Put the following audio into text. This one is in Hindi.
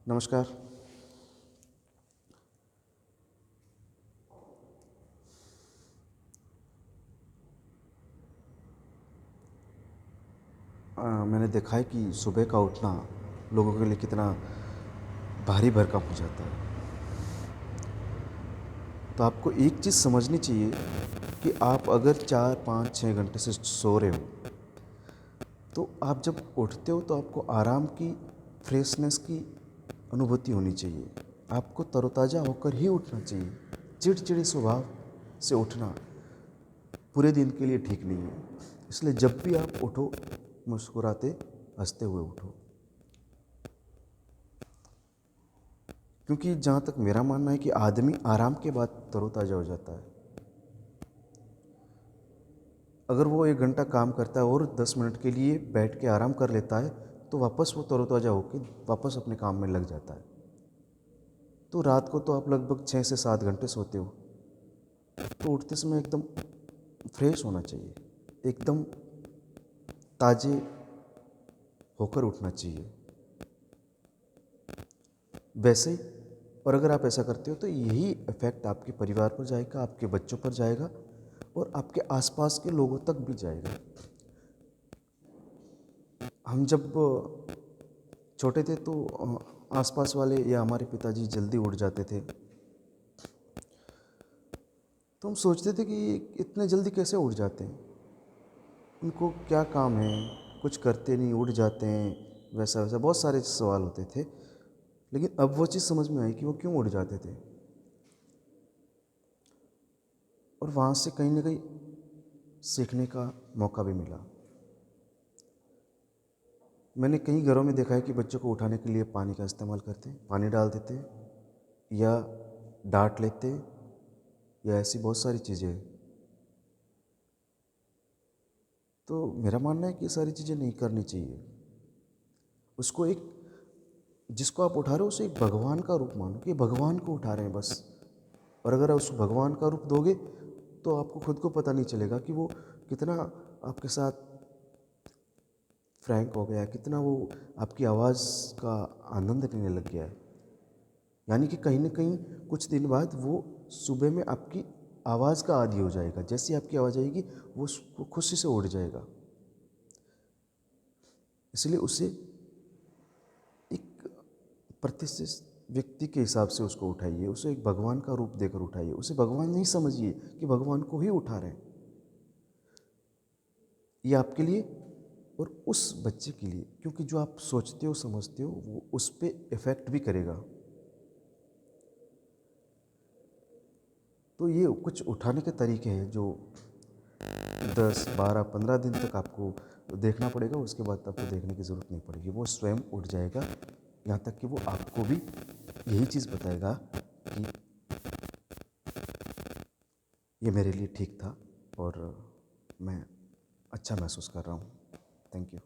नमस्कार। मैंने देखा है कि सुबह का उठना लोगों के लिए कितना भारी भरकम हो जाता है। तो आपको एक चीज़ समझनी चाहिए कि आप अगर 4, 5, 6 घंटे से सो रहे हो, तो आप जब उठते हो तो आपको आराम की, फ्रेशनेस की अनुभूति होनी चाहिए। आपको तरोताज़ा होकर ही उठना चाहिए। चिड़चिड़े स्वभाव से उठना पूरे दिन के लिए ठीक नहीं है। इसलिए जब भी आप उठो, मुस्कुराते, हंसते हुए उठो। क्योंकि जहाँ तक मेरा मानना है कि आदमी आराम के बाद तरोताज़ा हो जाता है। अगर वो 1 घंटा काम करता है और 10 मिनट के लिए बैठ के आराम कर लेता है, तो वापस वो तरोताज़ा होकर वापस अपने काम में लग जाता है। तो रात को तो आप लगभग 6 से 7 घंटे सोते हो, तो उठते समय एकदम फ्रेश होना चाहिए, एकदम ताज़े होकर उठना चाहिए। वैसे ही, और अगर आप ऐसा करते हो तो यही इफ़ेक्ट आपके परिवार पर जाएगा, आपके बच्चों पर जाएगा और आपके आसपास के लोगों तक भी जाएगा। हम जब छोटे थे तो आसपास वाले या हमारे पिताजी जल्दी उठ जाते थे, तो हम सोचते थे कि इतने जल्दी कैसे उठ जाते हैं, उनको क्या काम है, कुछ करते नहीं, उठ जाते हैं, वैसा वैसा बहुत सारे सवाल होते थे। लेकिन अब वो चीज़ समझ में आई कि वो क्यों उठ जाते थे, और वहाँ से कहीं ना कहीं सीखने का मौका भी मिला। मैंने कई घरों में देखा है कि बच्चों को उठाने के लिए पानी का इस्तेमाल करते हैं, पानी डाल देते हैं या डांट लेते हैं या ऐसी बहुत सारी चीज़ें हैं। तो मेरा मानना है कि ये सारी चीज़ें नहीं करनी चाहिए। उसको एक, जिसको आप उठा रहे हो उसे एक भगवान का रूप मानो कि भगवान को उठा रहे हैं बस। और अगर आप उस भगवान का रूप दोगे तो आपको खुद को पता नहीं चलेगा कि वो कितना आपके साथ फ्रैंक हो गया है, कितना वो आपकी आवाज़ का आनंद लेने लग गया है। यानी कि कहीं ना कहीं कुछ दिन बाद वो सुबह में आपकी आवाज़ का आदी हो जाएगा। जैसी आपकी आवाज़ आएगी वो खुशी से उड़ जाएगा। इसलिए उसे एक प्रतिष्ठित व्यक्ति के हिसाब से उसको उठाइए, उसे एक भगवान का रूप देकर उठाइए। उसे भगवान नहीं समझिए कि भगवान को ही उठा रहे हैं। ये आपके लिए और उस बच्चे के लिए, क्योंकि जो आप सोचते हो समझते हो वो उस पर इफ़ेक्ट भी करेगा। तो ये कुछ उठाने के तरीके हैं जो 10, 12, 15 दिन तक आपको देखना पड़ेगा। उसके बाद आपको देखने की ज़रूरत नहीं पड़ेगी, वो स्वयं उठ जाएगा। यहाँ तक कि वो आपको भी यही चीज़ बताएगा कि ये मेरे लिए ठीक था और मैं अच्छा महसूस कर रहा हूँ। Thank you.